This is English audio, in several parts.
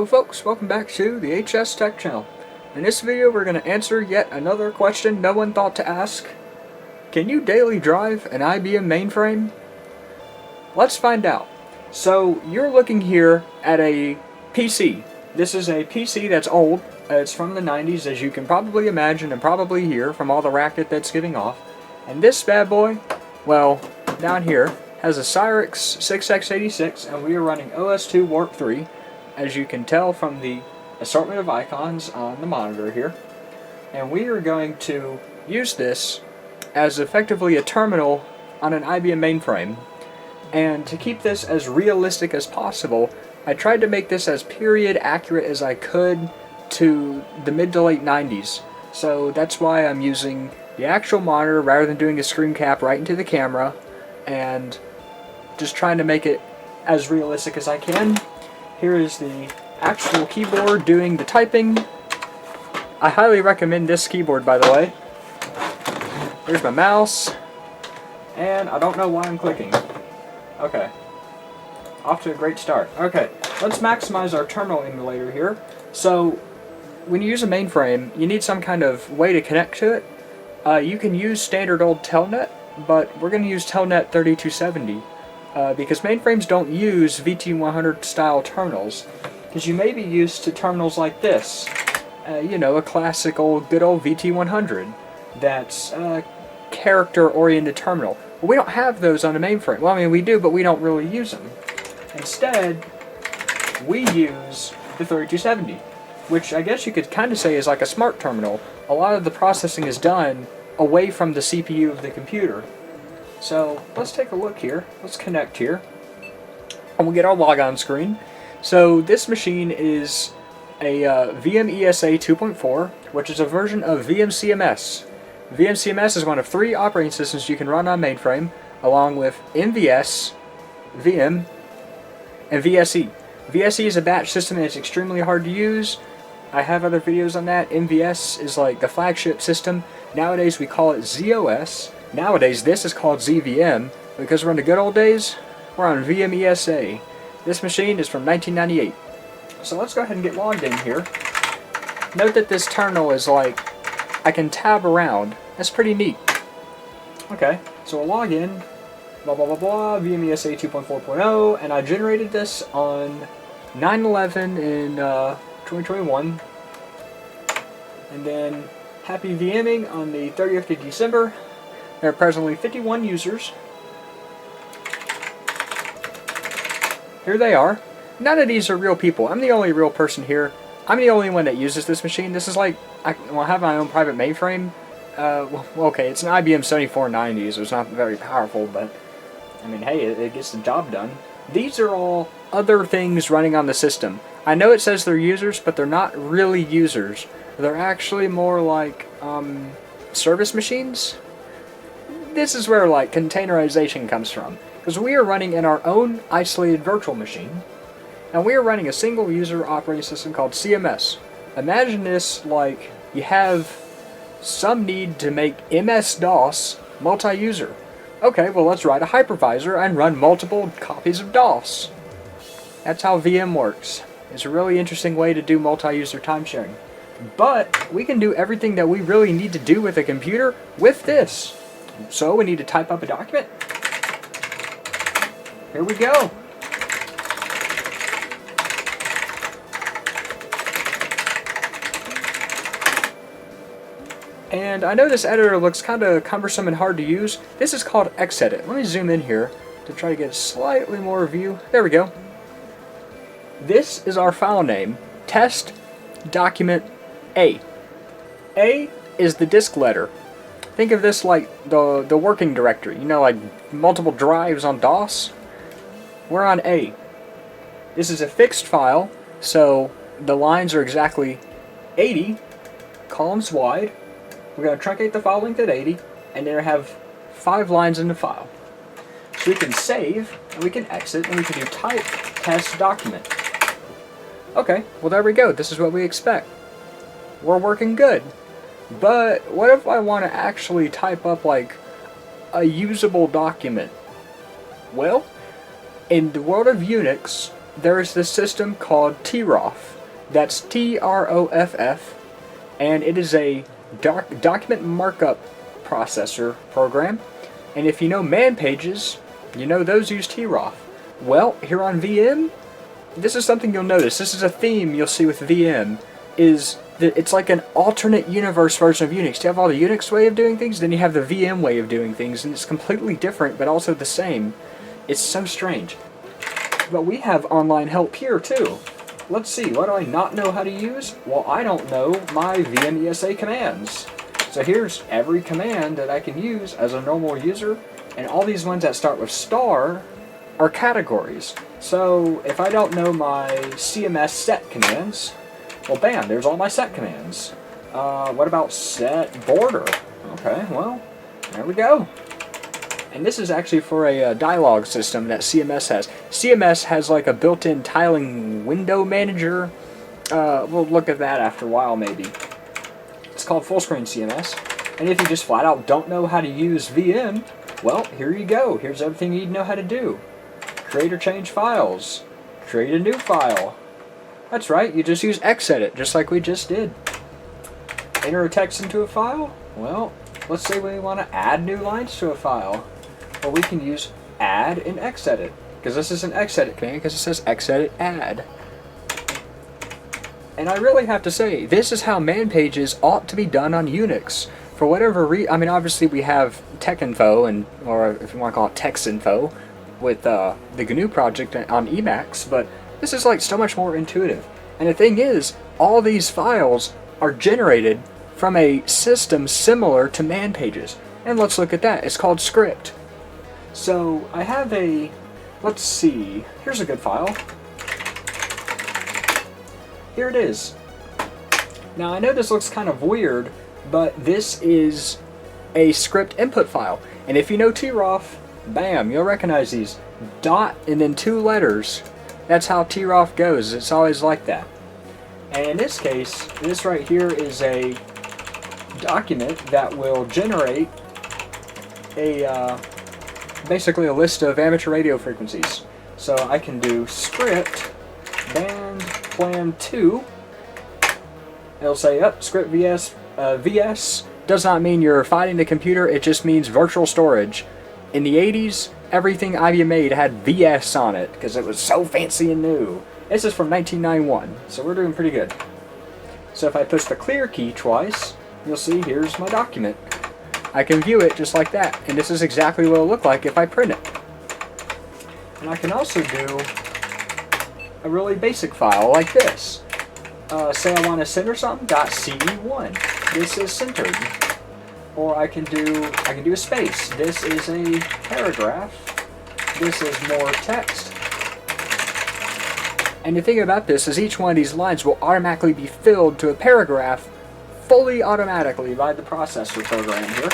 Hello folks, welcome back to the HS Tech channel. In this video we're going to answer yet another question no one thought to ask. Can you daily drive an IBM mainframe? Let's find out. So you're looking here at a PC. This is a PC that's old. It's from the 90s, as you can probably imagine and probably hear from all the racket that's giving off. And this bad boy, well, down here, has a Cyrix 6X86 and we are running OS2 Warp 3. As you can tell from the assortment of icons on the monitor here. And we are going to use this as effectively a terminal on an IBM mainframe. And to keep this as realistic as possible, I tried to make this as period accurate as I could to the mid to late 90s. So that's why I'm using the actual monitor rather than doing a screen cap right into the camera and just trying to make it as realistic as I can. Here is the actual keyboard doing the typing. I highly recommend this keyboard, by the way. Here's my mouse. And I don't know why I'm clicking. Okay. Off to a great start. Okay, let's maximize our terminal emulator here. So, when you use a mainframe, you need some kind of way to connect to it. You can use standard old Telnet, but we're going to use Telnet 3270. Because mainframes don't use VT100 style terminals, because you may be used to terminals like this, you know, a classic good old VT100 that's a character oriented terminal. Well, we don't have those on a mainframe. Well, I mean we do, but we don't really use them. Instead, we use the 3270, which I guess you could kind of say is like a smart terminal. A lot of the processing is done away from the CPU of the computer. So let's take a look here. Let's connect here. And we'll get our logon screen. So this machine is a VMESA 2.4, which is a version of VMCMS. VMCMS is one of 3 operating systems you can run on mainframe, along with MVS, VM, and VSE. VSE is a batch system and it's extremely hard to use. I have other videos on that. MVS is like the flagship system. Nowadays we call it ZOS. Nowadays, this is called ZVM, because we're in the good old days, we're on VMESA. This machine is from 1998. So let's go ahead and get logged in here. Note that this terminal is like, I can tab around. That's pretty neat. Okay, so we'll log in, blah blah blah blah, VMESA 2.4.0, and I generated this on 9/11 in 2021. And then, happy VMing on the 30th of December. There are presently 51 users. Here they are. None of these are real people. I'm the only real person here. I'm the only one that uses this machine. This is like, I have my own private mainframe. Well, okay, it's an IBM 7490, so it's not very powerful, but I mean, hey, it gets the job done. These are all other things running on the system. I know it says they're users, but they're not really users. They're actually more like service machines. This is where like containerization comes from, because we are running in our own isolated virtual machine, and we are running a single user operating system called CMS. Imagine this like you have some need to make MS-DOS multi-user. Okay, well let's write a hypervisor and run multiple copies of DOS. That's how VM works. It's a really interesting way to do multi-user time sharing. But we can do everything that we really need to do with a computer with this. So we need to type up a document. Here we go. And I know this editor looks kind of cumbersome and hard to use. This is called Xedit. Let me zoom in here to try to get a slightly more view. There we go. This is our file name, test document A. A is the disk letter. Think of this like the working directory, you know, like multiple drives on DOS. We're on A. This is a fixed file, so the lines are exactly 80 columns wide. We're going to truncate the file length at 80, and then have 5 lines in the file. So we can save, and we can exit, and we can do type test document. Okay, well there we go. This is what we expect. We're working good. But what if I want to actually type up like a usable document? Well, in the world of Unix, there is this system called TROF. That's TROFF, and it is a document markup processor program. And if you know man pages, you know those use TROF. Well, here on VM, this is something you'll notice. This is a theme you'll see with VM, is that it's like an alternate universe version of Unix. You have all the Unix way of doing things, then you have the VM way of doing things, and it's completely different, but also the same. It's so strange. But we have online help here, too. Let's see, what do I not know how to use? Well, I don't know my VMESA commands. So here's every command that I can use as a normal user, and all these ones that start with star are categories. So if I don't know my CMS set commands, well, bam, there's all my set commands. What about set border? Okay, well, there we go. And this is actually for a dialogue system that CMS has. CMS has like a built-in tiling window manager. We'll look at that after a while, maybe. It's called full screen CMS. And if you just flat out don't know how to use VM, well, here you go. Here's everything you need to know how to do. Create or change files. Create a new file. That's right, you just use xedit, just like we just did. Enter a text into a file. Well, let's say we want to add new lines to a file. Well, we can use add in xedit, because this is an xedit command, because it says xedit add. And I really have to say, this is how man pages ought to be done on Unix. For whatever reason, I mean, obviously we have TechInfo, or if you want to call it TexInfo, with the GNU project on Emacs, but this is like so much more intuitive. And the thing is, all these files are generated from a system similar to man pages. And let's look at that. It's called script. So I have let's see, here's a good file. Here it is. Now I know this looks kind of weird, but this is a script input file. And if you know TROF, bam, you'll recognize these. Dot and then 2 letters. That's how TROF goes. It's always like that. And in this case, this right here is a document that will generate basically a list of amateur radio frequencies. So I can do script band plan 2. It'll say, script VS. VS does not mean you're fighting the computer, it just means virtual storage. In the 80s, everything IBM made had VS on it because it was so fancy and new. This is from 1991, so we're doing pretty good. So if I push the clear key twice, you'll see here's my document. I can view it just like that, and this is exactly what it'll look like if I print it. And I can also do a really basic file like this. Say I want to center something, .ce1. This is centered. Or I can do a space. This is a paragraph. This is more text. And the thing about this is each one of these lines will automatically be filled to a paragraph fully automatically by the processor program here.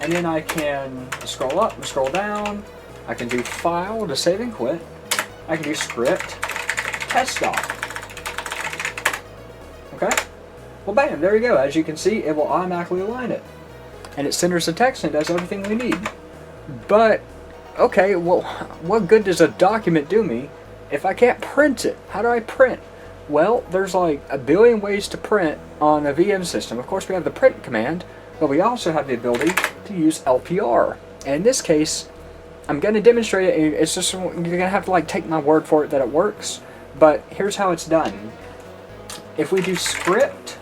And then I can scroll up and scroll down. I can do file to save and quit. I can do script, test dot. Okay? Well, bam, there you go. As you can see, it will automatically align it. And it centers the text and does everything we need. But, okay, well, what good does a document do me if I can't print it? How do I print? Well, there's like a billion ways to print on a VM system. Of course, we have the print command, but we also have the ability to use LPR. And in this case, I'm going to demonstrate it. It's just, you're going to have to like take my word for it that it works. But here's how it's done. If we do script,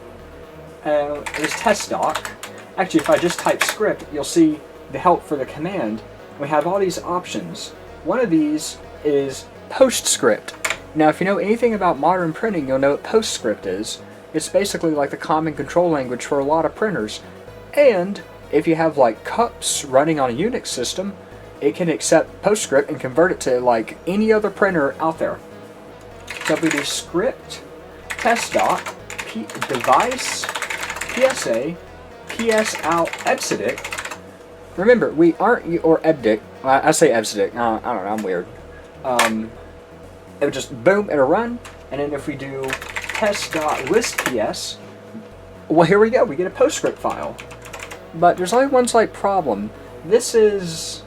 is test doc. Actually, if I just type script, you'll see the help for the command. We have all these options. One of these is Postscript. Now, if you know anything about modern printing, you'll know what Postscript is. It's basically like the common control language for a lot of printers. And if you have like cups running on a Unix system, it can accept Postscript and convert it to like any other printer out there. So if we do script, test doc, device, PSA, PS out, exedic. Remember, we aren't, or ebdic, I say ebdic, I don't know, I'm weird. It would just, boom, it'll run, and then if we do test.listps, well, here we go, we get a Postscript file. But there's only one slight problem. This is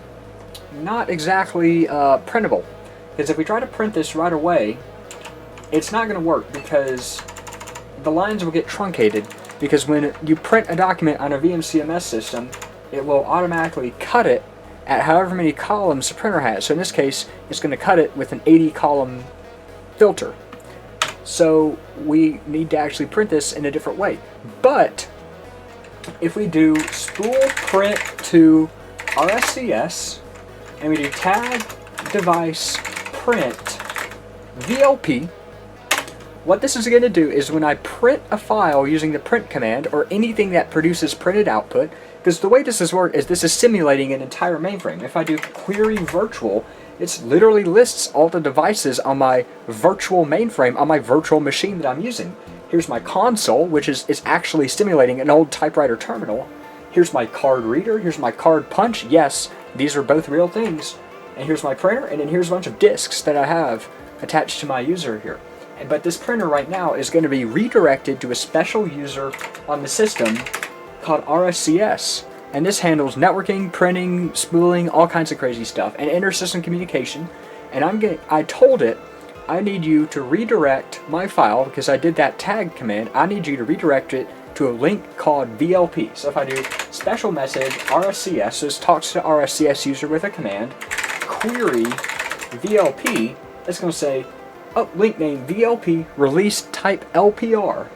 not exactly printable. Because if we try to print this right away, it's not going to work because the lines will get truncated. Because when you print a document on a VMCMS system, it will automatically cut it at however many columns the printer has. So in this case, it's going to cut it with an 80 column filter. So we need to actually print this in a different way. But if we do spool print to RSCS and we do tag device print VLP, what this is going to do is when I print a file using the print command or anything that produces printed output, because the way this is work is this is simulating an entire mainframe. If I do query virtual, it literally lists all the devices on my virtual mainframe, on my virtual machine that I'm using. Here's my console, which is actually simulating an old typewriter terminal. Here's my card reader, here's my card punch. Yes, these are both real things. And here's my printer, and then here's a bunch of disks that I have attached to my user here. But this printer right now is going to be redirected to a special user on the system called RSCS. And this handles networking, printing, spooling, all kinds of crazy stuff, and inter-system communication. And I told it, I need you to redirect my file, because I did that tag command, I need you to redirect it to a link called VLP. So if I do special message RSCS, so this talks to RSCS user with a command, query VLP, it's going to say, oh, link name VLP, release type LPR.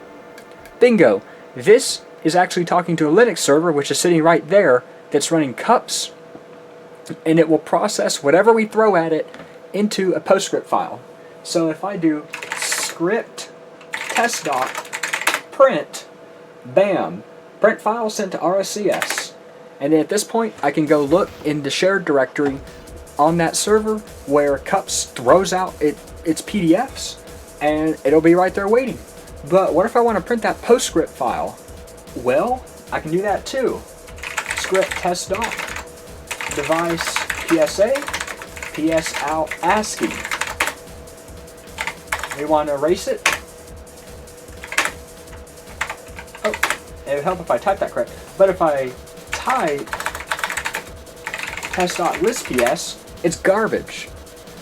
Bingo. This is actually talking to a Linux server, which is sitting right there, that's running cups, and it will process whatever we throw at it into a Postcript file. So if I do script test doc print, bam, print file sent to RSCS, and then at this point I can go look in the shared directory on that server where cups throws out its PDFs, and it'll be right there waiting. But what if I want to print that Postcript file? Well, I can do that too. Script test doc, device PSA, PS out ASCII. We want to erase it. Oh, it would help if I type that correct. But if I type test.listps, it's garbage.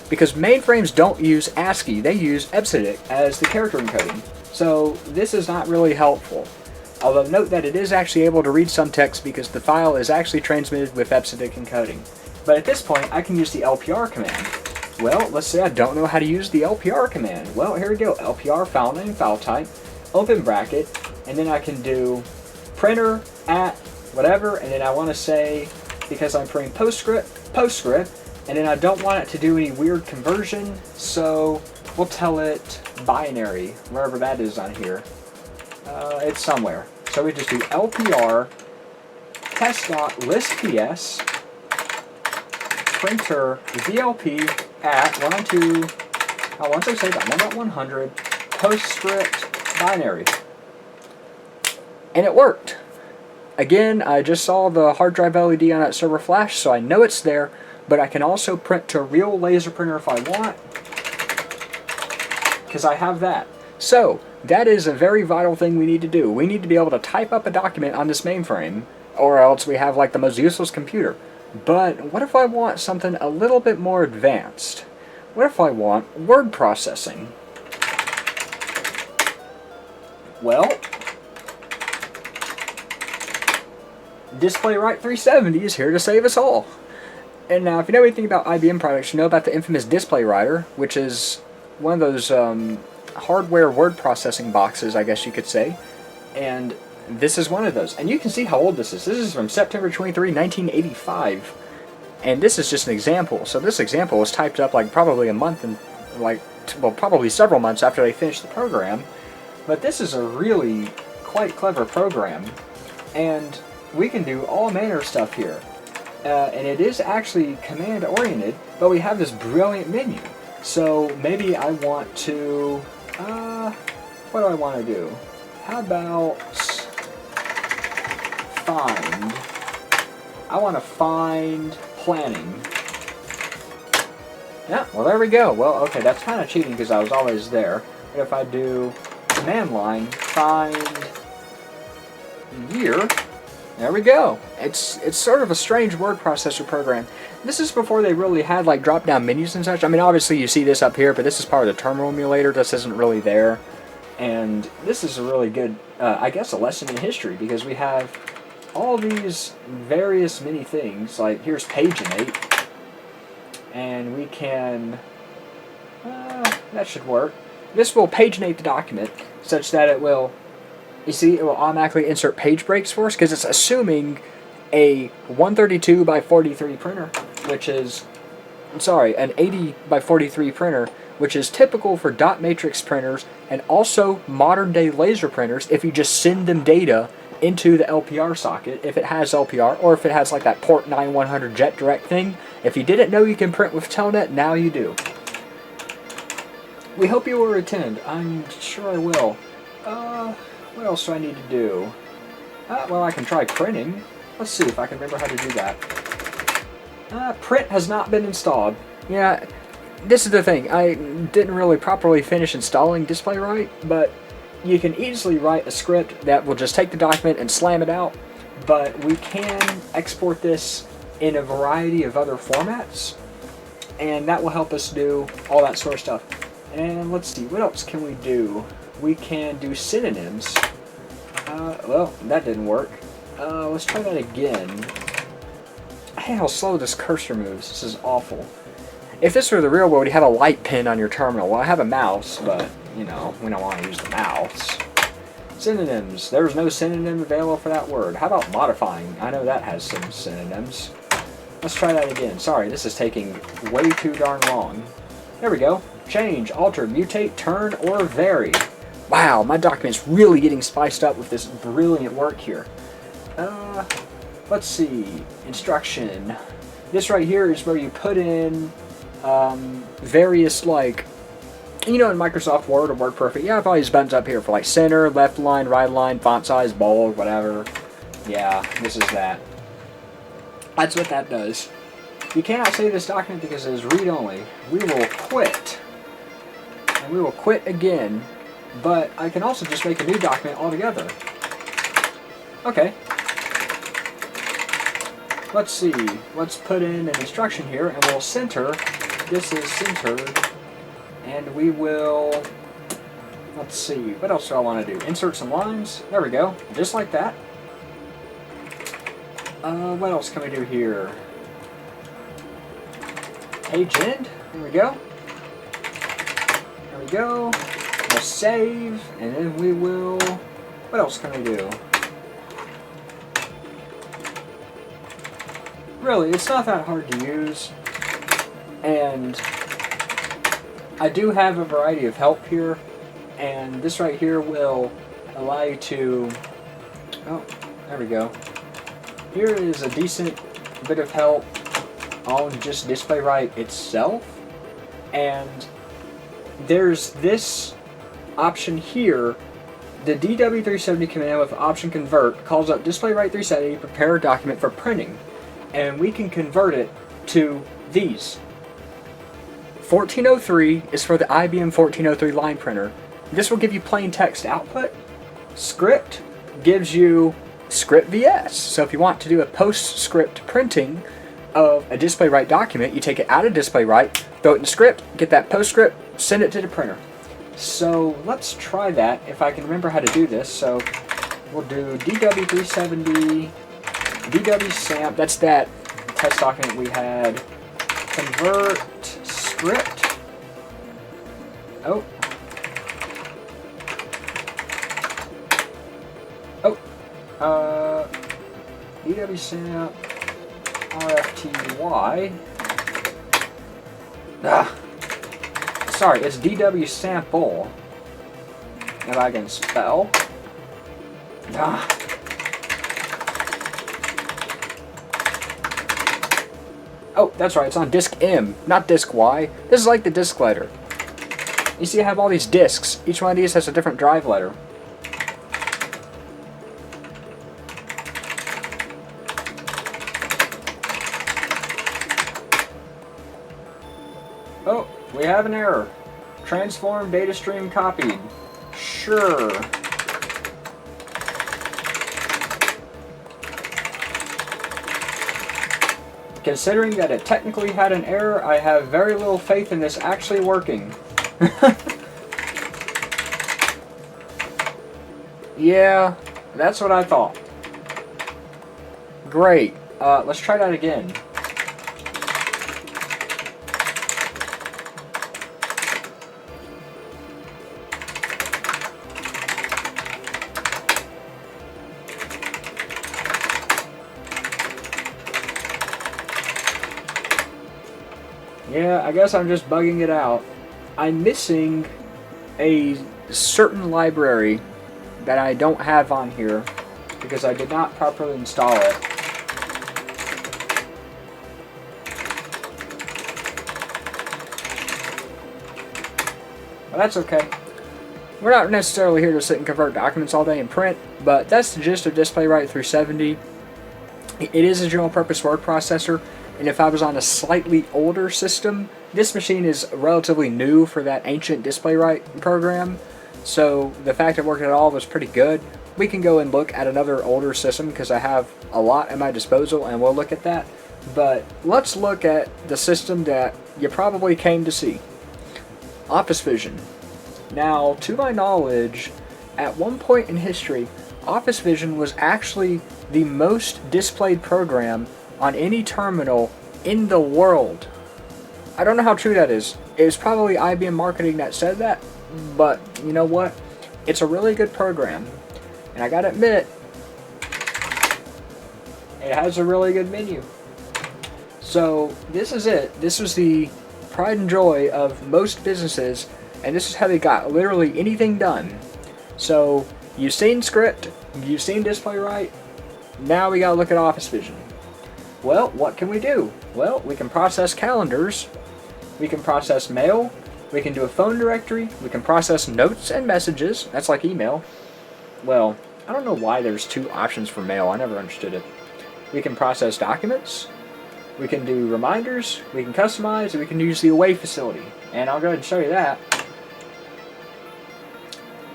Because mainframes don't use ASCII, they use EBCDIC as the character encoding. So this is not really helpful. Although note that it is actually able to read some text because the file is actually transmitted with EBCDIC encoding. But at this point, I can use the LPR command. Well, let's say I don't know how to use the LPR command. Well, here we go. LPR file name, file type, open bracket, and then I can do printer at whatever, and then I want to say, because I'm printing Postcript, and then I don't want it to do any weird conversion, so we'll tell it binary, wherever that is on here. It's somewhere. So we just do LPR test.listps printer VLP at 1.100 Postscript binary. And it worked. Again, I just saw the hard drive LED on that server flash, so I know it's there, but I can also print to a real laser printer if I want, because I have that. So, that is a very vital thing we need to do. We need to be able to type up a document on this mainframe, or else we have like the most useless computer. But what if I want something a little bit more advanced? What if I want word processing? Well, DisplayWrite 370 is here to save us all. And now, if you know anything about IBM products, you know about the infamous DisplayWriter, which is one of those hardware word processing boxes, I guess you could say. And this is one of those. And you can see how old this is. This is from September 23, 1985. And this is just an example. So this example was typed up like probably a month and probably several months after they finished the program. But this is a really quite clever program. And we can do all manner of stuff here. And it is actually command oriented, but we have this brilliant menu. So maybe I want to, what do I want to do? How about find? I want to find planning. Yeah, well there we go. Well, okay, that's kind of cheating because I was always there. But if I do command line, find year, There we go. It's sort of a strange word processor program. This is before they really had like drop-down menus and such. I mean, obviously you see this up here, but this is part of the terminal emulator. This isn't really there. And this is a really good, I guess, a lesson in history, because we have all these various many things. Like, here's paginate. And we can... that should work. This will paginate the document such that it will... You see, it will automatically insert page breaks for us, because it's assuming a 132 by 43 printer, which is... I'm sorry, an 80 by 43 printer, which is typical for dot matrix printers and also modern day laser printers if you just send them data into the LPR socket, if it has LPR, or if it has like that port 9100 jet direct thing. If you didn't know you can print with Telnet, now you do. We hope you will attend. I'm sure I will. What else do I need to do? Well, I can try printing. Let's see if I can remember how to do that. Print has not been installed. Yeah, this is the thing. I didn't really properly finish installing DisplayWrite, but you can easily write a script that will just take the document and slam it out. But we can export this in a variety of other formats, and that will help us do all that sort of stuff. And let's see, what else can we do? We can do synonyms. Well, that didn't work. Let's try that again. Hey, how slow this cursor moves. This is awful. If this were the real world, you have a light pen on your terminal. Well, I have a mouse, but, you know, we don't want to use the mouse. Synonyms. There's no synonym available for that word. How about modifying? I know that has some synonyms. Let's try that again. Sorry, this is taking way too darn long. There we go. Change, alter, mutate, turn, or vary. Wow, my document's really getting spiced up with this brilliant work here. Let's see. Instruction. This right here is where you put in various, like, you know, in Microsoft Word or WordPerfect, you have all these buttons up here for like center, left line, right line, font size, bold, whatever. Yeah, this is that. That's what that does. You cannot save this document because it is read-only. We will quit. And we will quit again. But I can also just make a new document altogether. Okay. Let's see. Let's put in an instruction here, and we'll center. This is centered. And we will... Let's see. What else do I want to do? Insert some lines. There we go. Just like that. What else can we do here? Page end. There we go. There we go. We'll save, and then we will... What else can we do? Really, it's not that hard to use. And I do have a variety of help here. And this right here will allow you to... Oh, there we go. Here is a decent bit of help on just DisplayWrite itself. And there's this option here. The DW370 command with option convert calls up DisplayWrite 370 prepare a document for printing. And we can convert it to these. 1403 is for the IBM 1403 line printer. This will give you plain text output. Script gives you script VS. So if you want to do a postscript printing of a DisplayWrite document, you take it out of DisplayWrite, throw it in script, get that postscript, send it to the printer. So let's try that if I can remember how to do this. So we'll do DW370, DWSAMP, that's that test document we had, convert script. Oh. DWSAMP RFTY. Sorry, it's DW sample. If I can spell. Oh, that's right, it's on disk M, not disk Y. This is like the disk letter. You see I have all these disks. Each one of these has a different drive letter. Oh, we have an error. Transform data stream copied. Sure. considering that it technically had an error, I have very little faith in this actually working. Yeah, that's what I thought. Great. Let's try that again. Yeah, I guess I'm just bugging it out. I'm missing a certain library that I don't have on here because I did not properly install it. But that's okay. We're not necessarily here to sit and convert documents all day and print, but that's the gist of DisplayWrite 370. It is a general purpose word processor, and if I was on a slightly older system, this machine is relatively new for that ancient DisplayWrite program, so the fact it worked at all was pretty good. We can go and look at another older system because I have a lot at my disposal, and we'll look at that. But let's look at the system that you probably came to see. Office Vision. Now, to my knowledge, at one point in history, Office Vision was actually the most displayed program on any terminal in the world. I don't know how true that is. It was probably IBM marketing that said that, but you know what? It's a really good program. And I gotta admit, it has a really good menu. So this is it. This was the pride and joy of most businesses, and this is how they got literally anything done. So you've seen Script, you've seen DisplayWrite, now we gotta look at Office Vision. Well, what can we do? Well, we can process calendars, we can process mail, we can do a phone directory, we can process notes and messages, that's like email. Well, I don't know why there's two options for mail, I never understood it. We can process documents, we can do reminders, we can customize, and we can use the away facility. And I'll go ahead and show you that.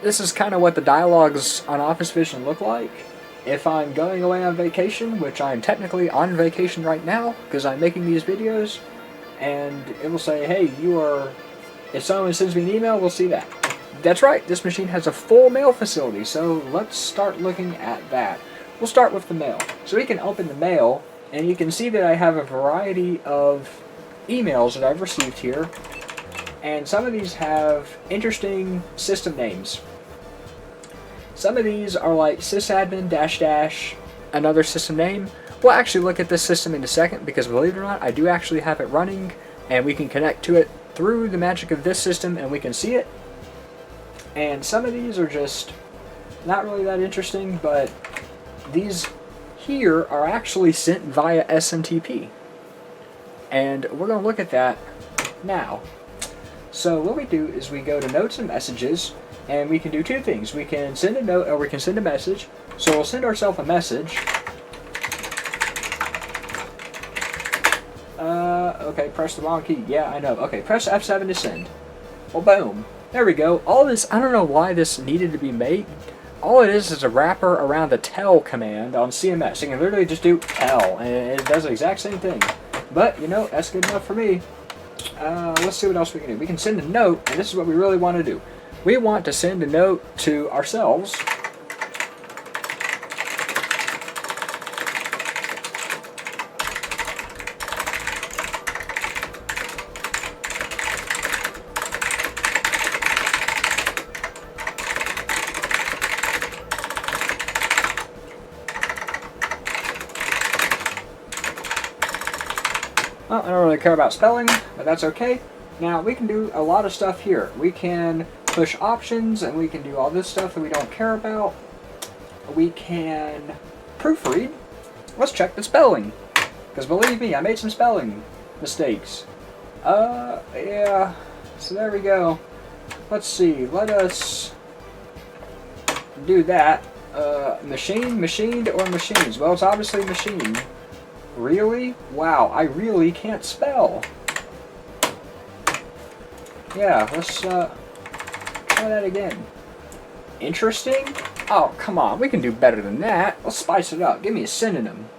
This is kind of what the dialogues on Office Vision look like. If I'm going away on vacation, which I'm technically on vacation right now because I'm making these videos, and it will say, hey, if someone sends me an email, we'll see that. That's right, this machine has a full mail facility, so let's start looking at that. We'll start with the mail. So we can open the mail, and you can see that I have a variety of emails that I've received here, and some of these have interesting system names. Some of these are like sysadmin -- another system name. We'll actually look at this system in a second because believe it or not, I do actually have it running, and we can connect to it through the magic of this system and we can see it. And some of these are just not really that interesting, but these here are actually sent via SMTP. And we're going to look at that now. So what we do is we go to Notes and Messages, and we can do two things. We can send a note or we can send a message. So we'll send ourselves a message. Okay, press the wrong key. Yeah, I know. Okay, press F7 to send. Well, boom. There we go. All this, I don't know why this needed to be made. All it is a wrapper around the tell command on CMS. You can literally just do tell, and it does the exact same thing. But, you know, that's good enough for me. Let's see what else we can do. We can send a note, and this is what we really want to do. We want to send a note to ourselves. Well, I don't really care about spelling, but that's okay. Now, we can do a lot of stuff here. We can push options, and we can do all this stuff that we don't care about. We can proofread. Let's check the spelling. Because believe me, I made some spelling mistakes. Yeah. So there we go. Let's see. Let us do that. Machine, machined, or machines? Well, it's obviously machine. Really? Wow, I really can't spell. Yeah, let's try that again. Interesting? Oh, come on, we can do better than that. Let's spice it up. Give me a synonym.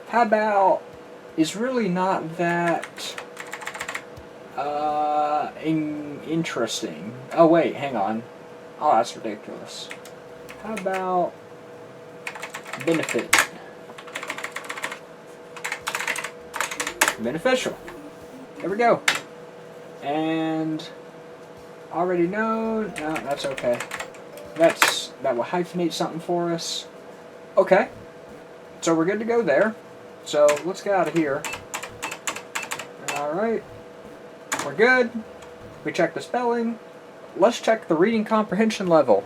How about is really not that interesting. Oh wait, hang on. Oh, that's ridiculous. How about benefit? Beneficial. There we go. And already known. No, that's okay. That will hyphenate something for us. Okay. So we're good to go there. So let's get out of here. Alright. We're good. We checked the spelling. Let's check the reading comprehension level.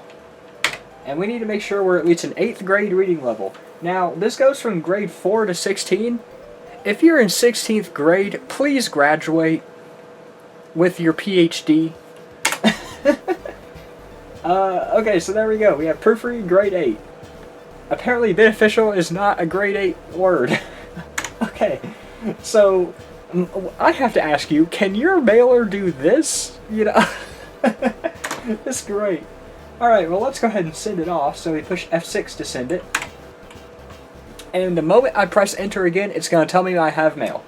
And we need to make sure we're at least an 8th grade reading level. Now, this goes from grade 4 to 16. If you're in 16th grade, please graduate with your PhD. Okay, so there we go. We have proofread grade 8. Apparently beneficial is not a grade 8 word. Okay, so I have to ask you, can your mailer do this? You know, that's great. Alright, well let's go ahead and send it off. So we push F6 to send it. And the moment I press enter again, it's going to tell me I have mail.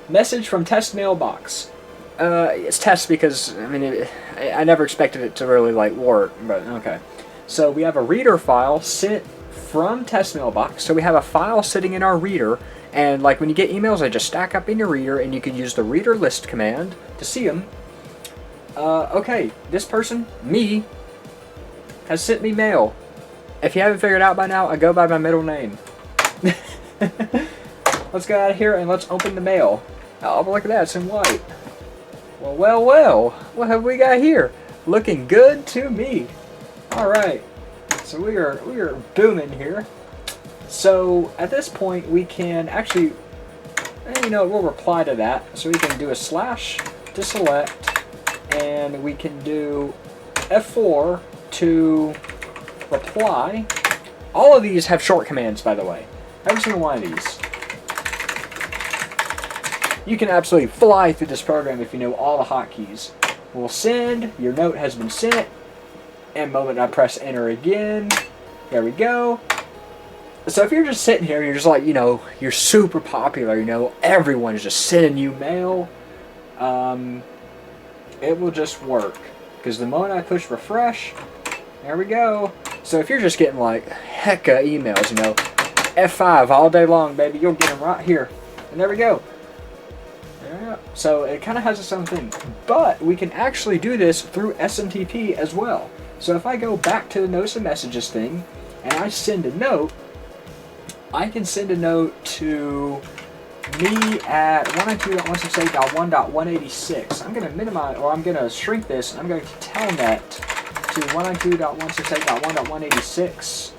Message from test mailbox. It's test because, I mean, I never expected it to really, like, work, but okay. So we have a reader file sent from test mailbox. So we have a file sitting in our reader, and like when you get emails, they just stack up in your reader, and you can use the reader list command to see them. Okay, this person, me, has sent me mail. If you haven't figured out by now, I go by my middle name. Let's go out of here and let's open the mail. Oh, but look at that, it's in white. Well, well, well, what have we got here? Looking good to me. Alright, so we are booming here. So at this point we can actually, you know, we'll reply to that. So we can do a slash to select, and we can do F4 to reply. All of these have short commands, by the way. Every single one of these. You can absolutely fly through this program if you know all the hotkeys. We'll send, your note has been sent, and the moment I press enter again, there we go. So if you're just sitting here, you're just like, you know, you're super popular, you know, everyone is just sending you mail, it will just work. Because the moment I push refresh, there we go. So if you're just getting like hecka emails, you know, F5 all day long, baby, you'll get them right here. And there we go. Yeah. So it kind of has its own thing. But we can actually do this through SMTP as well. So if I go back to the notes and messages thing, and I send a note, I can send a note to me at 192.168.1.186. I'm going to minimize, or I'm going to shrink this, and I'm going to telnet to 192.168.1.186.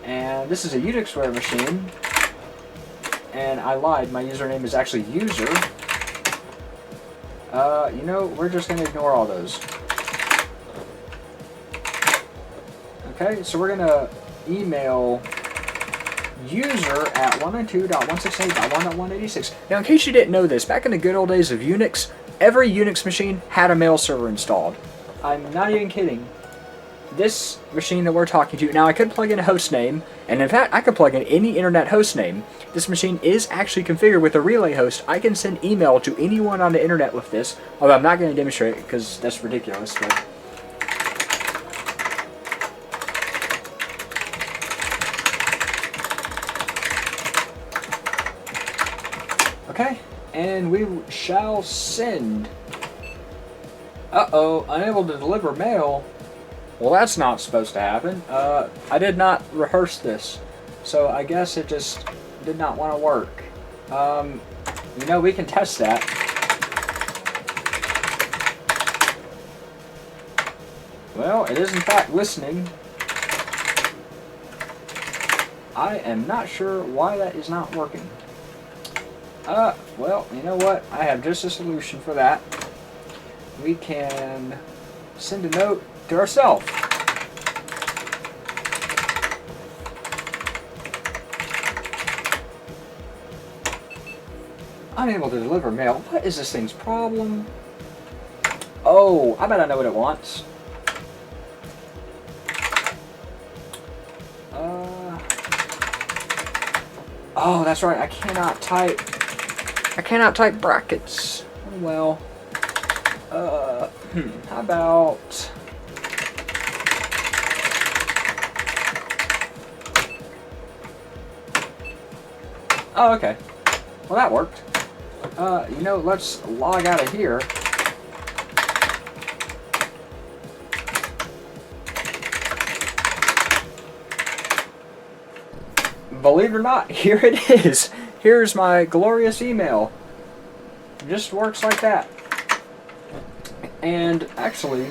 And this is a Unixware machine. And I lied, my username is actually user. You know, we're just going to ignore all those. Okay, so we're going to email user at 192.168.1.186. Now, in case you didn't know this, back in the good old days of Unix, every Unix machine had a mail server installed. I'm not even kidding. This machine that we're talking to, now I could plug in a host name, and in fact, I could plug in any internet host name. This machine is actually configured with a relay host. I can send email to anyone on the internet with this, although I'm not going to demonstrate it because that's ridiculous. But okay, and we shall send. Uh-oh, unable to deliver mail. Well, that's not supposed to happen. I did not rehearse this, so I guess it just did not want to work. You know, we can test that. Well, it is in fact listening. I am not sure why that is not working. Well, you know what? I have just a solution for that. We can send a note to ourselves. Unable to deliver mail. What is this thing's problem? Oh, I bet I know what it wants. Oh, that's right. I cannot type brackets. Well, how about... Oh, okay. Well, that worked. You know, let's log out of here. Believe it or not, here it is. Here's my glorious email. It just works like that. And actually,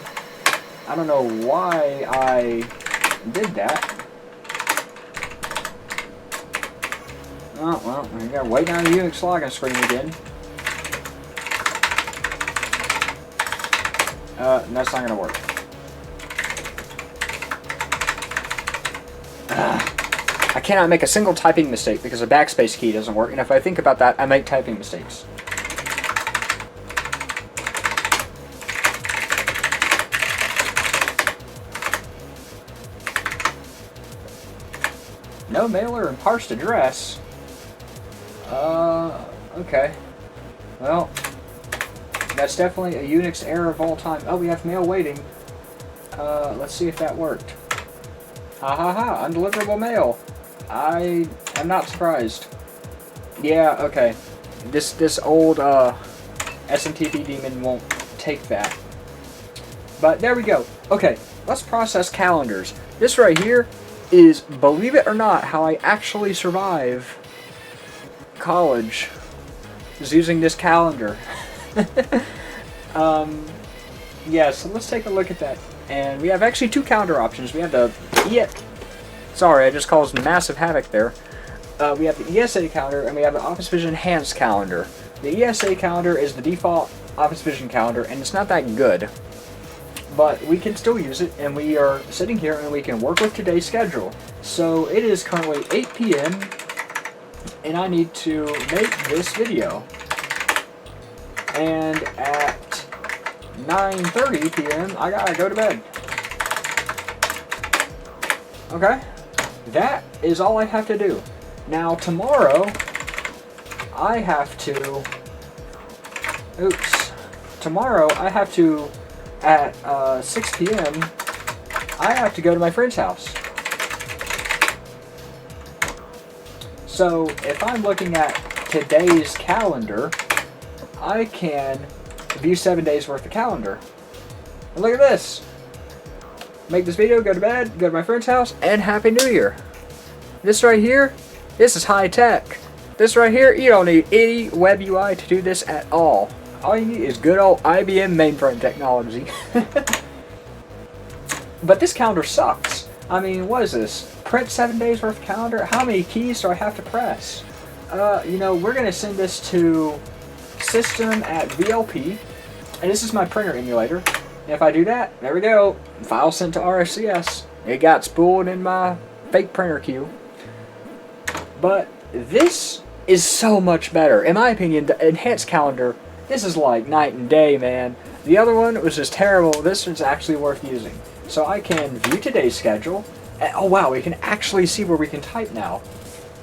I don't know why I did that. Oh, well, I gotta wait on the Unix login screen again. That's not gonna work. I cannot make a single typing mistake because the backspace key doesn't work, and if I think about that, I make typing mistakes. No mailer and parsed address. Okay. Well, that's definitely a Unix error of all time. Oh, we have mail waiting. Let's see if that worked. Ha ha ha, undeliverable mail. I am not surprised. Yeah, okay. This old SMTP daemon won't take that. But there we go. Okay, let's process calendars. This right here is, believe it or not, how I actually survive college, is using this calendar. Yeah, so let's take a look at that. And we have actually two calendar options. We have the sorry, I just caused massive havoc there. We have the ESA calendar and we have the Office Vision Enhanced calendar. The ESA calendar is the default Office Vision calendar, and it's not that good. But we can still use it, and we are sitting here and we can work with today's schedule. So it is currently 8 p.m. and I need to make this video. And at 9:30 p.m. I gotta go to bed. Okay? That is all I have to do. Now tomorrow, I have to... Tomorrow I have to... At 6 p.m., I have to go to my friend's house. So, if I'm looking at today's calendar, I can view 7 days worth of calendar. And look at this! Make this video, go to bed, go to my friend's house, and Happy New Year! This right here, this is high tech. This right here, you don't need any web UI to do this at all. All you need is good old IBM mainframe technology. But this calendar sucks. I mean, what is this? Print 7 days worth of calendar? How many keys do I have to press? You know, we're going to send this to system@VLP. And this is my printer emulator. And if I do that, there we go. File sent to RFCS. It got spooled in my fake printer queue. But this is so much better. In my opinion, the enhanced calendar, this is like night and day, man. The other one was just terrible. This one's actually worth using. So I can view today's schedule. And, oh wow, we can actually see where we can type now.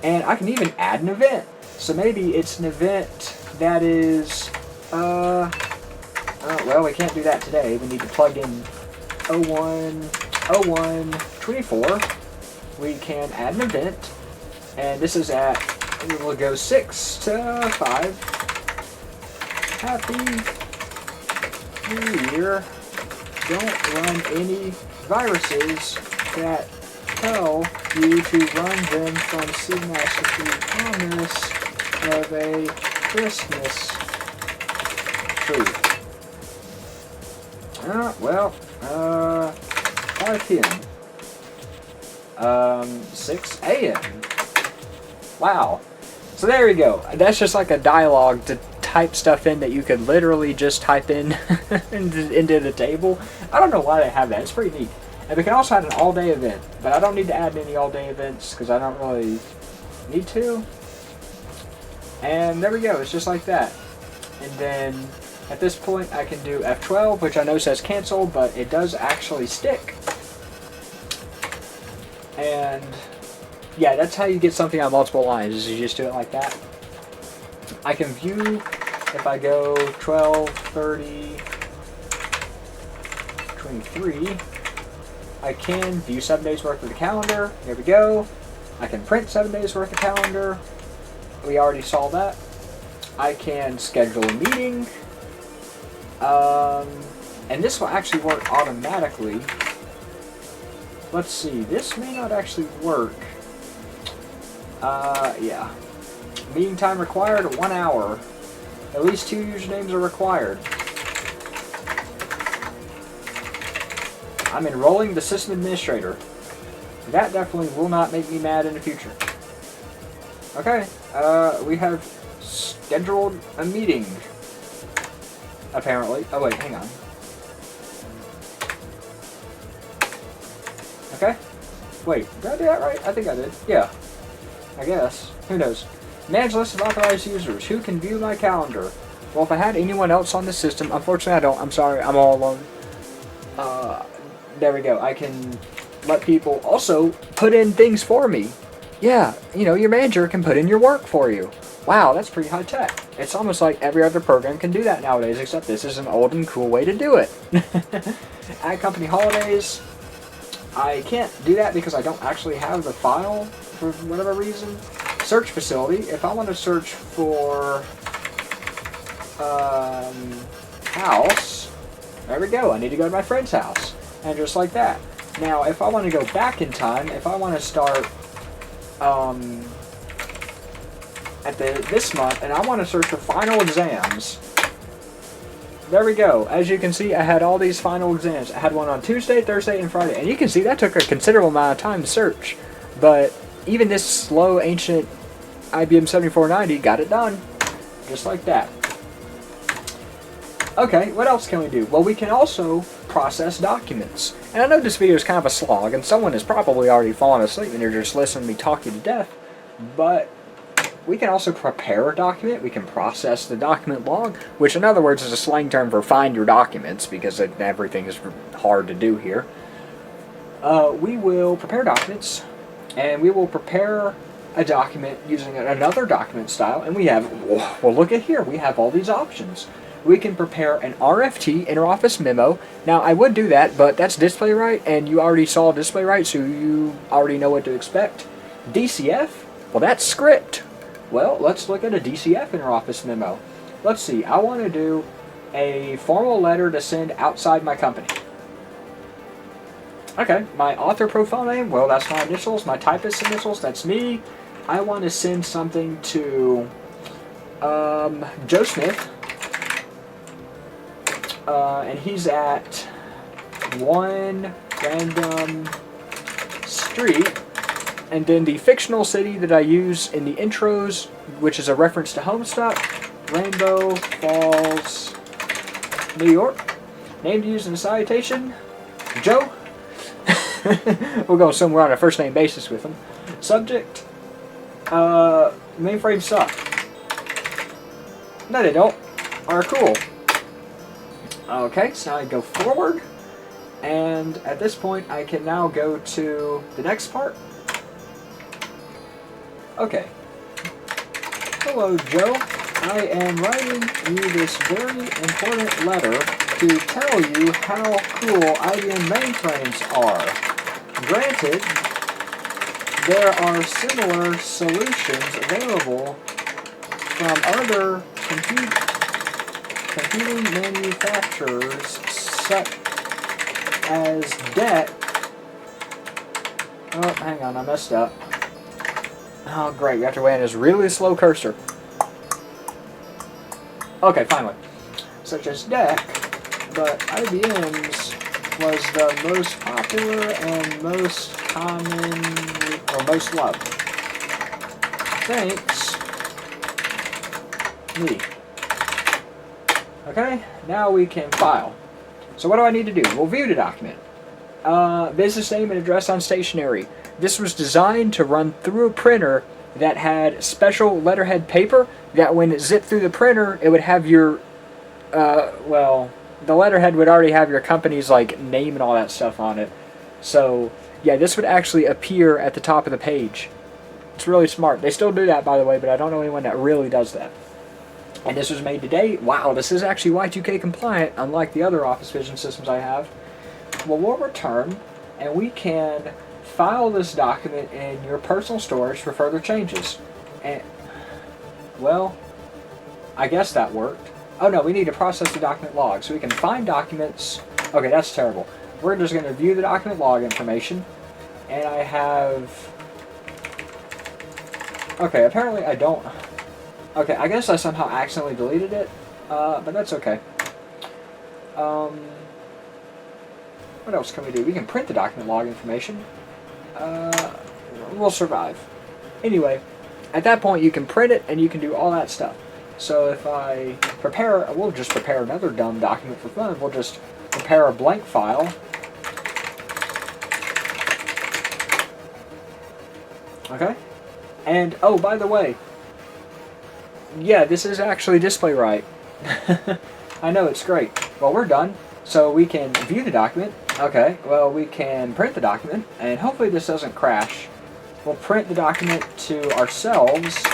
And I can even add an event. So maybe it's an event that is, well, we can't do that today. We need to plug in 01/01/24. We can add an event. And this is at, we'll go 6 to 5. Happy New Year. Don't run any viruses that tell you to run them from CMS with the promise of a Christmas tree. 5 p.m. 6 a.m. Wow. So there we go. That's just like a dialogue to type stuff in that you could literally just type in into the table. I don't know why they have that. It's pretty neat. And we can also add an all-day event, but I don't need to add any all-day events because I don't really need to. And there we go. It's just like that. And then at this point I can do F12, which I know says cancel, but it does actually stick. And yeah, that's how you get something on multiple lines, is you just do it like that. I can view, if I go 12, 30, 23, I can view 7 days worth of the calendar. There we go. I can print 7 days worth of calendar. We already saw that. I can schedule a meeting. And this will actually work automatically. Let's see, this may not actually work. Yeah. Meeting time required, 1 hour. At least 2 usernames are required. I'm enrolling the system administrator. That definitely will not make me mad in the future. Okay, we have scheduled a meeting. Apparently. Oh wait, hang on. Okay. Wait, did I do that right? I think I did. Yeah. I guess. Who knows? Manage list of authorized users. Who can view my calendar? Well, if I had anyone else on the system, unfortunately I don't. I'm sorry, I'm all alone. There we go. I can let people also put in things for me. Yeah, you know, your manager can put in your work for you. Wow, that's pretty high tech. It's almost like every other program can do that nowadays, except this is an old and cool way to do it. Add company holidays. I can't do that because I don't actually have the file for whatever reason. Search facility. If I want to search for house, there we go. I need to go to my friend's house. And just like that. Now, if I want to go back in time, if I want to start at this month, and I want to search for final exams, there we go. As you can see, I had all these final exams. I had one on Tuesday, Thursday, and Friday. And you can see that took a considerable amount of time to search. But even this slow, ancient IBM 7490 got it done. Just like that. Okay, what else can we do? Well, we can also process documents. And I know this video is kind of a slog, and someone has probably already fallen asleep and they're just listening to me talk you to death. But we can also prepare a document. We can process the document log, which in other words is a slang term for find your documents, because everything is hard to do here. We will prepare documents, and we will prepare a document using another document style, and we have, well, look at here, we have all these options. We can prepare an RFT, interoffice memo. Now, I would do that, but that's display right, and you already saw display right, so you already know what to expect. DCF? Well, that's script. Well, let's look at a DCF interoffice memo. Let's see, I want to do a formal letter to send outside my company. Okay, my author profile name, well, that's my initials. My typist initials, that's me. I want to send something to Joe Smith. And he's at 1 random street, and then the fictional city that I use in the intros, which is a reference to Homestuck, Rainbow Falls, New York. Name to use in the salutation, Joe. We'll go somewhere on a first name basis with him. Subject, mainframe suck. No, they don't. Are cool. Okay, so now I go forward, and at this point I can now go to the next part. Okay. Hello, Joe. I am writing you this very important letter to tell you how cool IBM mainframes are. Granted, there are similar solutions available from other computing manufacturers such as DEC. Oh, hang on, I messed up. Oh, great, we have to wait on this really slow cursor. Okay, finally. Such as DEC, but IBM's was the most popular and most common, or most loved. Thanks, me. Okay, now we can file. So what do I need to do? We'll view the document. Business name and address on stationery. This was designed to run through a printer that had special letterhead paper that when it zipped through the printer, it would have your, well, the letterhead would already have your company's like name and all that stuff on it. So yeah, this would actually appear at the top of the page. It's really smart. They still do that, by the way, but I don't know anyone that really does that. And this was made today. Wow, this is actually Y2K compliant, unlike the other Office Vision systems I have. Well, we'll return, and we can file this document in your personal storage for further changes. And, well, I guess that worked. Oh no, we need to process the document log. So we can find documents. Okay, that's terrible. We're just going to view the document log information. And I have... Okay, apparently I don't... Okay, I guess I somehow accidentally deleted it. But that's okay. What else can we do? We can print the document log information. We'll survive. Anyway, at that point you can print it and you can do all that stuff. So if I prepare, we'll just prepare another dumb document for fun. We'll just prepare a blank file. Okay? And, oh, by the way, yeah, this is actually display right. I know, it's great. Well, we're done. So we can view the document. Okay, well, we can print the document, and hopefully this doesn't crash. We'll print the document to ourselves.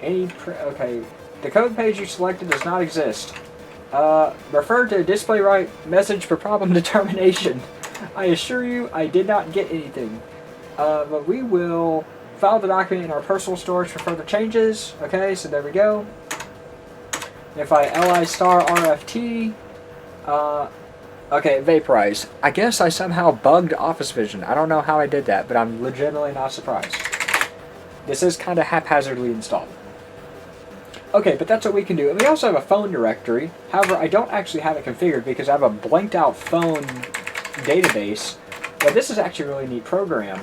Okay, the code page you selected does not exist. Refer to display right message for problem determination. I assure you, I did not get anything. But we will file the document in our personal storage for further changes. Okay, so there we go. If I li star rft, okay, vaporize. I guess I somehow bugged Office Vision. I don't know how I did that, but I'm legitimately not surprised. This is kind of haphazardly installed. Okay, but that's what we can do. And we also have a phone directory. However, I don't actually have it configured because I have a blanked out phone database. But this is actually a really neat program.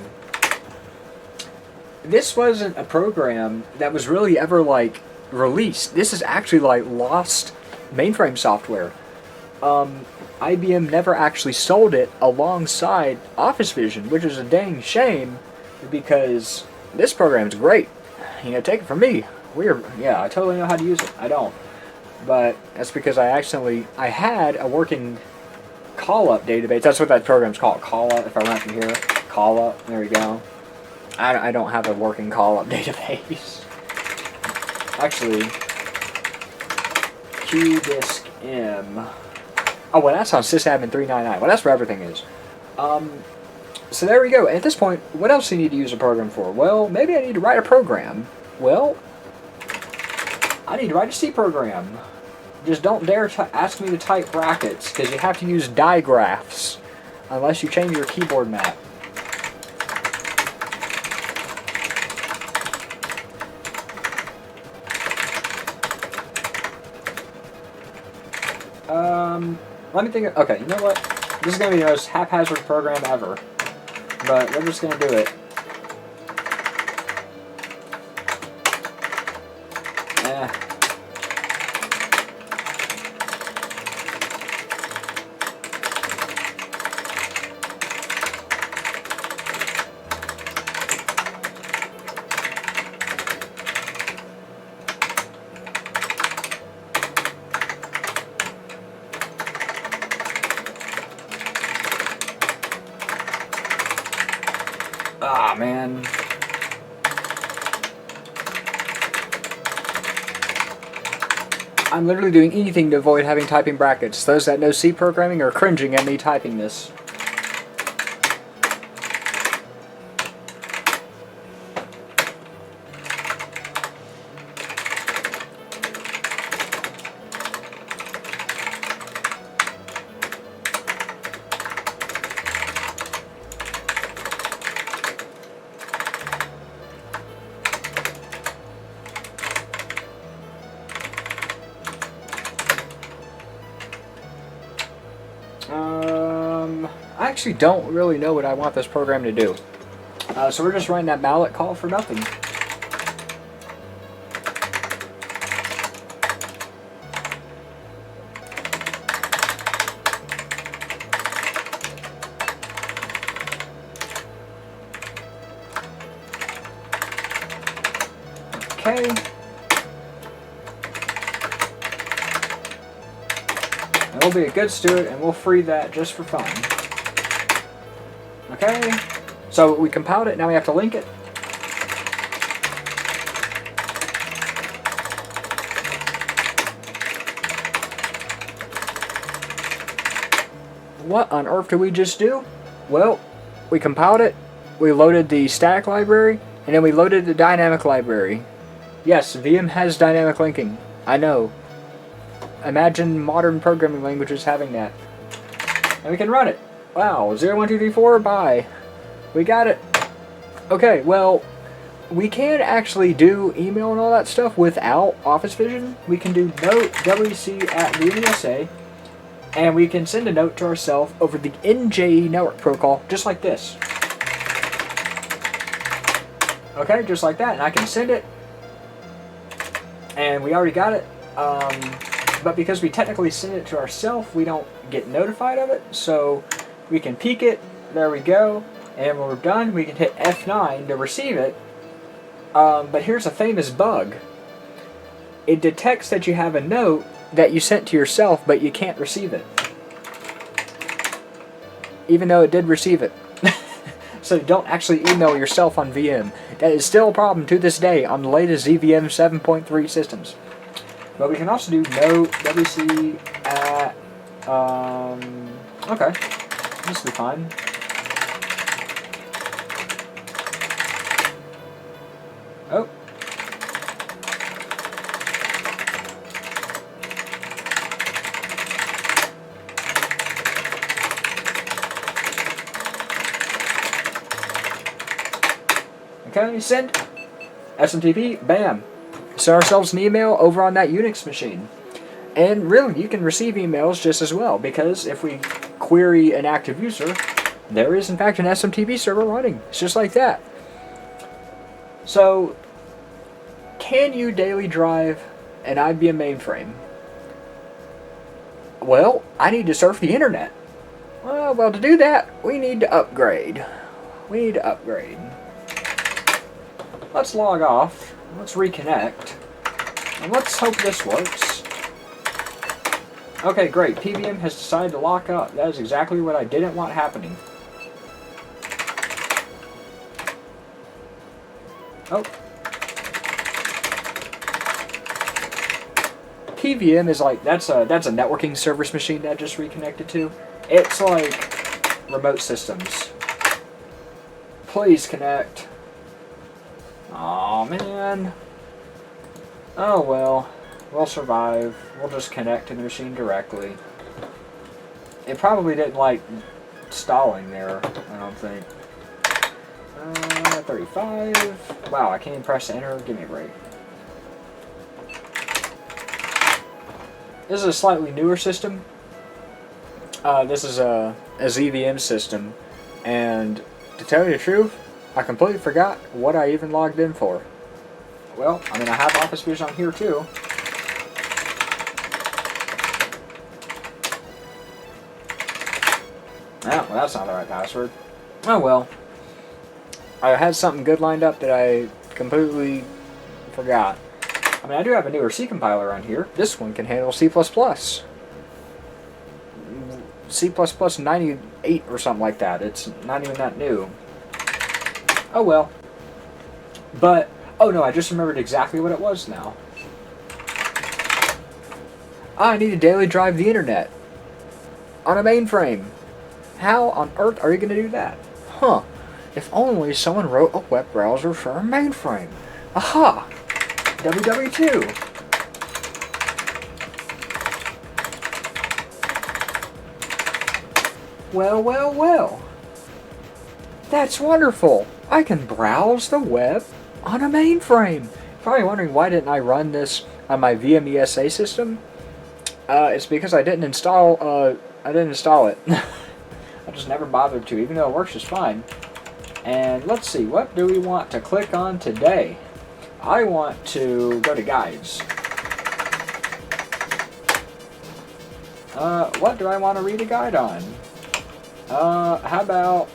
This wasn't a program that was really ever, like, released. This is actually, like, lost mainframe software. IBM never actually sold it alongside Office Vision, which is a dang shame because this program's great. You know, take it from me. Yeah, I totally know how to use it. I don't. But that's because I had a working CallUp database. That's what that program's called, CallUp. If I run from here, CallUp. There we go. I don't have a working CallUp database. Actually, QDiskM. Oh, well, that's on sysadmin 399. Well, that's where everything is. So there we go. At this point, what else do you need to use a program for? Well, maybe I need to write a program. Well, I need to write a C program. Just don't dare ask me to type brackets, because you have to use digraphs, unless you change your keyboard map. Let me think. Okay, you know what? This is going to be the most haphazard program ever. But we're just going to do it. Ah, man. I'm literally doing anything to avoid having typing brackets. Those that know C programming are cringing at me typing this. I actually don't really know what I want this program to do. So we're just running that mallet call for nothing. Okay. And we'll be a good steward and we'll free that just for fun. Okay, so we compiled it, now we have to link it. what on earth did we just do? Well, we compiled it, we loaded the static library, and then we loaded the dynamic library. Yes, VM has dynamic linking. I know. Imagine modern programming languages having that. And we can run it. Wow, 0, 1, 2, 3, 4, bye. We got it. Okay, well, we can actually do email and all that stuff without Office Vision. We can do note WC at VMUSA, and we can send a note to ourselves over the NJE network protocol, just like this. Okay, just like that, and I can send it. And we already got it. But because we technically send it to ourselves, we don't get notified of it. So we can peek it. There we go. And when we're done, we can hit F9 to receive it. But here's a famous bug. It detects that you have a note that you sent to yourself, but you can't receive it. Even though it did receive it. So don't actually email yourself on VM. That is still a problem to this day on the latest ZVM 7.3 systems. But we can also do note WC at... okay. This will be fine. Oh. Okay, send. SMTP, bam. Send ourselves an email over on that Unix machine. And really, you can receive emails just as well, because if we query an active user, there is in fact an SMTP server running. It's just like that. So, can you daily drive an IBM mainframe? Well, I need to surf the internet. Well, to do that, we need to upgrade. Let's log off. Let's reconnect. And let's hope this works. Okay, great. PVM has decided to lock up. That is exactly what I didn't want happening. Oh. PVM is like, that's a networking service machine that I just reconnected to. It's like remote systems. Please connect. Aw, man. Oh well. We'll survive. We'll just connect to the machine directly. It probably didn't like stalling there, I don't think. 35. Wow, I can't even press enter. Give me a break. This is a slightly newer system. This is a ZVM system. And to tell you the truth, I completely forgot what I even logged in for. Well, I mean, I have Office Vision on here too. Oh, well, that's not the right password. Oh well. I had something good lined up that I completely forgot. I mean, I do have a newer C compiler on here. This one can handle C++. C++ 98 or something like that. It's not even that new. Oh well. But, oh no, I just remembered exactly what it was now. I need to daily drive the internet on a mainframe. How on earth are you going to do that? Huh. If only someone wrote a web browser for a mainframe. Aha! WW2. Well, well, well. That's wonderful. I can browse the web on a mainframe. Probably wondering why didn't I run this on my VMESA system? It's because I didn't install it. I just never bothered to, even though it works just fine. And let's see, what do we want to click on today? I want to go to guides. What do I want to read a guide on? How about,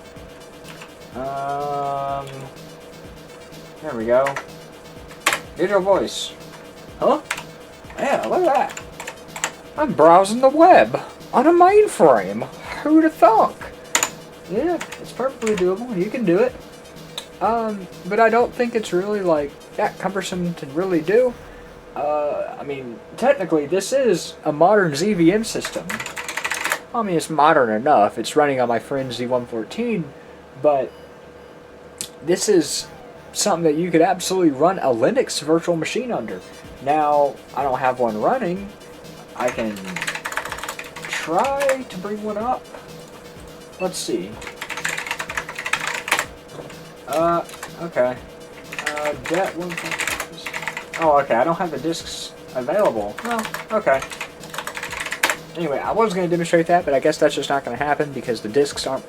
there we go. Digital voice. Huh? Yeah, look at that. I'm browsing the web on a mainframe. Who'd have thunk? Yeah, it's perfectly doable. You can do it. But I don't think it's really like that cumbersome to really do. I mean, technically this is a modern ZVM system. I mean, it's modern enough. It's running on my friend's Z114, but this is something that you could absolutely run a Linux virtual machine under. Now, I don't have one running. I can try to bring one up. Let's see. Okay. Jet 1. Oh, okay. I don't have the disks available. Well, okay. Anyway, I was going to demonstrate that, but I guess that's just not going to happen because the disks aren't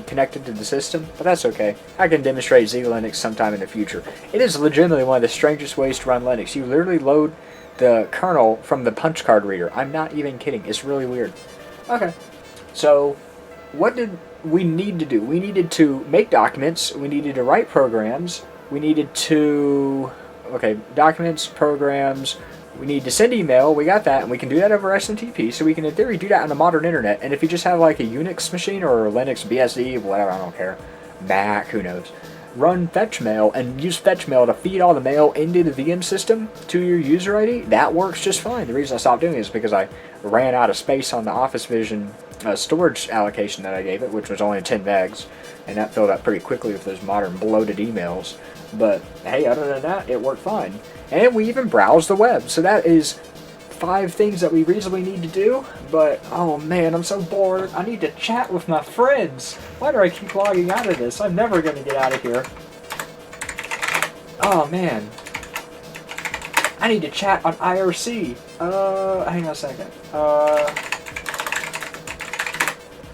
connected to the system. But that's okay. I can demonstrate Z-Linux sometime in the future. It is legitimately one of the strangest ways to run Linux. You literally load the kernel from the punch card reader. I'm not even kidding. It's really weird. Okay. So, what did we need to do? We needed to make documents. We needed to write programs. We needed to... Okay, documents, programs... We need to send email, we got that, and we can do that over SMTP, so we can in theory do that on the modern internet. And if you just have like a Unix machine or a Linux BSD, whatever, I don't care, Mac, who knows, run fetch mail and use fetch mail to feed all the mail into the VM system to your user ID, that works just fine. The reason I stopped doing it is because I ran out of space on the Office Vision storage allocation that I gave it, which was only 10 megs, and that filled up pretty quickly with those modern bloated emails. But hey, other than that, it worked fine. And we even browse the web. So that is 5 things that we reasonably need to do. But, oh man, I'm so bored. I need to chat with my friends. Why do I keep logging out of this? I'm never going to get out of here. Oh man. I need to chat on IRC. Hang on a second.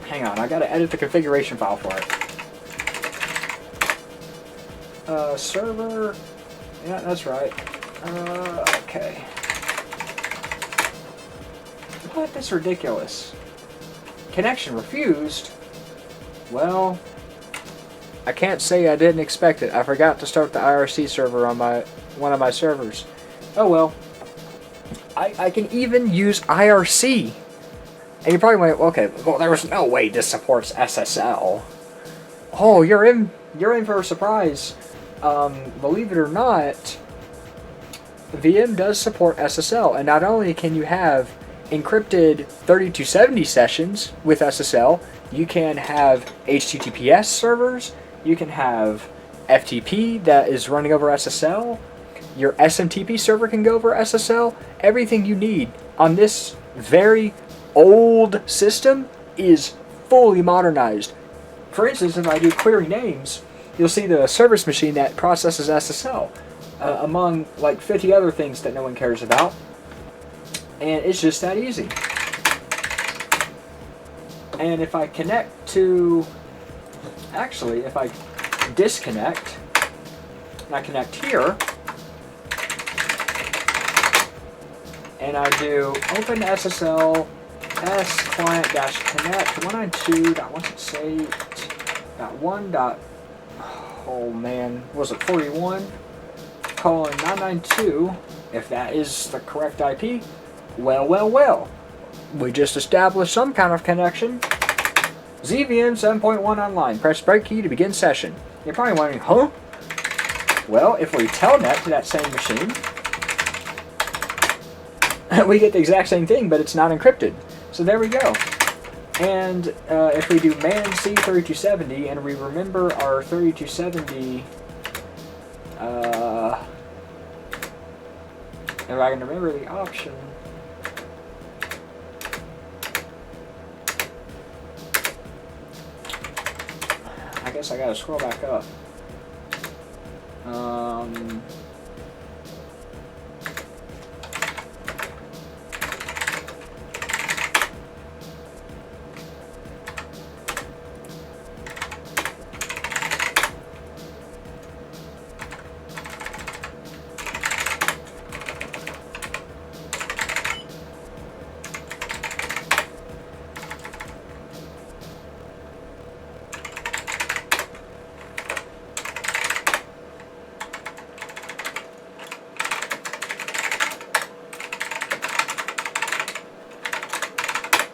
Hang on, I gotta edit the configuration file for it. Server. Yeah, that's right. Okay. What? That's ridiculous. Connection refused? Well, I can't say I didn't expect it. I forgot to start the IRC server on one of my servers. Oh well. I can even use IRC. And you probably went, okay, well, there was no way this supports SSL. Oh, you're in for a surprise. Believe it or not, VM does support SSL, and not only can you have encrypted 3270 sessions with SSL, you can have HTTPS servers, you can have FTP that is running over SSL, your SMTP server can go over SSL, everything you need on this very old system is fully modernized. For instance, if I do query names, you'll see the service machine that processes SSL, among like 50 other things that no one cares about. And it's just that easy. And if I connect to... Actually, if I disconnect, and I connect here, and I do open SSL S client dash connect 192.168.1. Oh man, was it 41? Colon 992, if that is the correct IP. Well. We just established some kind of connection. ZVM 7.1 online. Press break key to begin session. You're probably wondering, huh? Well, if we telnet to that same machine, we get the exact same thing, but it's not encrypted. So there we go. And if we do man C3270, and we remember our 3270, if I can remember the option, I guess I gotta scroll back up.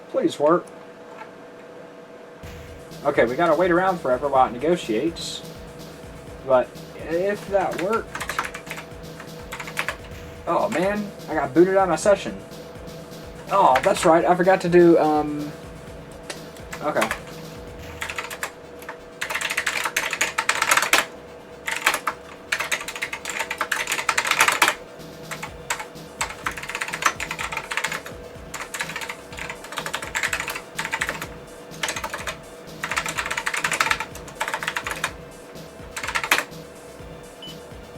Please work. Okay, we gotta wait around forever while it negotiates. But if that worked... Oh man, I got booted out of my session. Oh, that's right, I forgot to do Okay.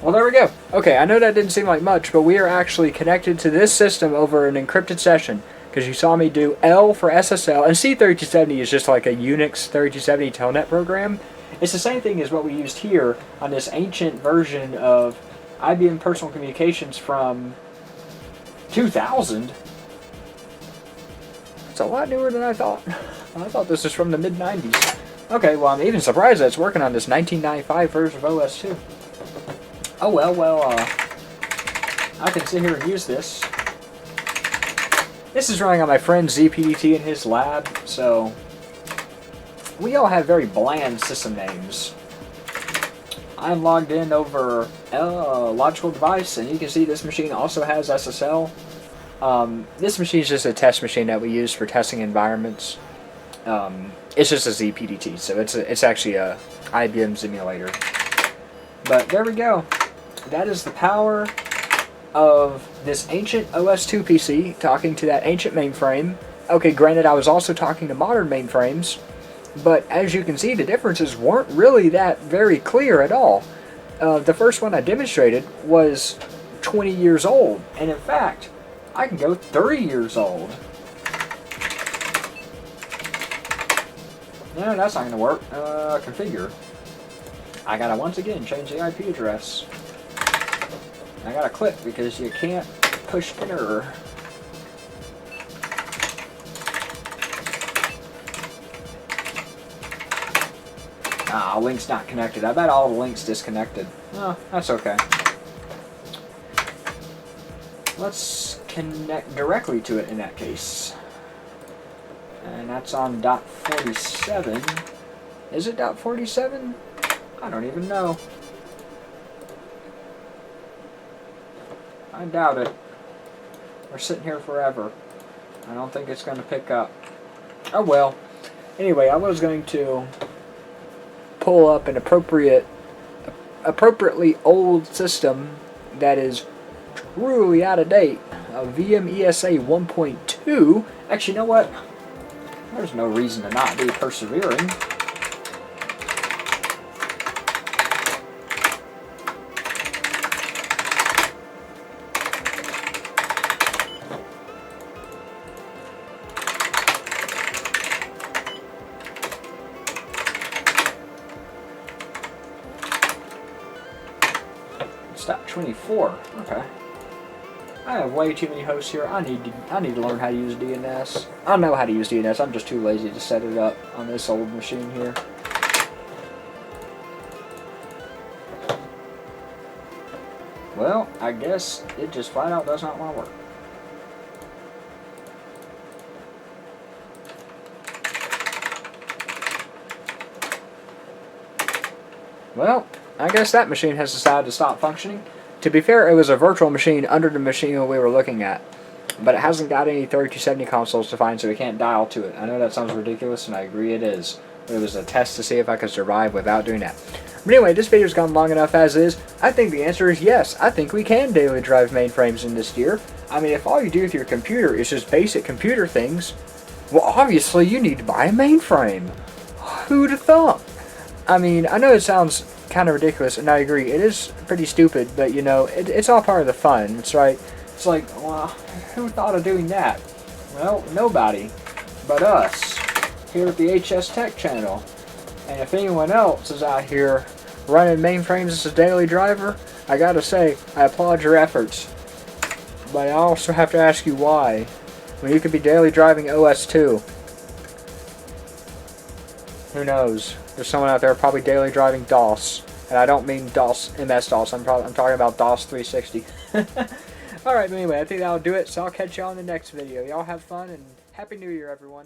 Well, there we go. Okay, I know that didn't seem like much, but we are actually connected to this system over an encrypted session. Because you saw me do L for SSL, and C3270 is just like a Unix 3270 telnet program. It's the same thing as what we used here on this ancient version of IBM Personal Communications from 2000. It's a lot newer than I thought. I thought this was from the mid-90s. Okay, well, I'm even surprised that it's working on this 1995 version of OS 2. Oh well, I can sit here and use this. This is running on my friend's ZPDT in his lab, so we all have very bland system names. I'm logged in over logical device, and you can see this machine also has SSL. This machine is just a test machine that we use for testing environments. It's just a ZPDT, so it's actually a IBM simulator. But there we go. That is the power of this ancient OS2 PC talking to that ancient mainframe. Okay, granted, I was also talking to modern mainframes, but as you can see, the differences weren't really that very clear at all. The first one I demonstrated was 20 years old, and in fact, I can go 30 years old. No, that's not going to work. Configure. I gotta once again change the IP address. I gotta click because you can't push enter. Ah, link's not connected. I bet all the links disconnected. Oh, that's okay. Let's connect directly to it in that case. And that's on .47. Is it .47? I don't even know. I doubt it. We're sitting here forever. I don't think it's going to pick up. Oh well. Anyway, I was going to pull up an appropriately old system that is truly out of date. A VM ESA 1.2. Actually, you know what? There's no reason to not be persevering. Stop 24. Okay. I have way too many hosts here. I need to learn how to use DNS. I know how to use DNS. I'm just too lazy to set it up on this old machine here. Well, I guess it just flat out does not want to work. Well, I guess that machine has decided to stop functioning. To be fair, it was a virtual machine under the machine we were looking at. But it hasn't got any 3270 consoles to find, so we can't dial to it. I know that sounds ridiculous, and I agree it is. But it was a test to see if I could survive without doing that. But anyway, this video's gone long enough as is. I think the answer is yes. I think we can daily drive mainframes in this year. I mean, if all you do with your computer is just basic computer things, well, obviously you need to buy a mainframe. Who'd have thought? I mean, I know it sounds kind of ridiculous, and I agree, it is pretty stupid, but you know, it's all part of the fun. It's right. It's like, well, who thought of doing that? Well, nobody but us here at the HS Tech channel. And if anyone else is out here running mainframes as a daily driver, I gotta say, I applaud your efforts. But I also have to ask you why, when you could be daily driving OS 2. Who knows? There's someone out there probably daily driving DOS. And I don't mean DOS, MS-DOS. I'm talking about DOS 360. Alright, but anyway, I think that'll do it. So I'll catch you on the next video. Y'all have fun, and Happy New Year, everyone.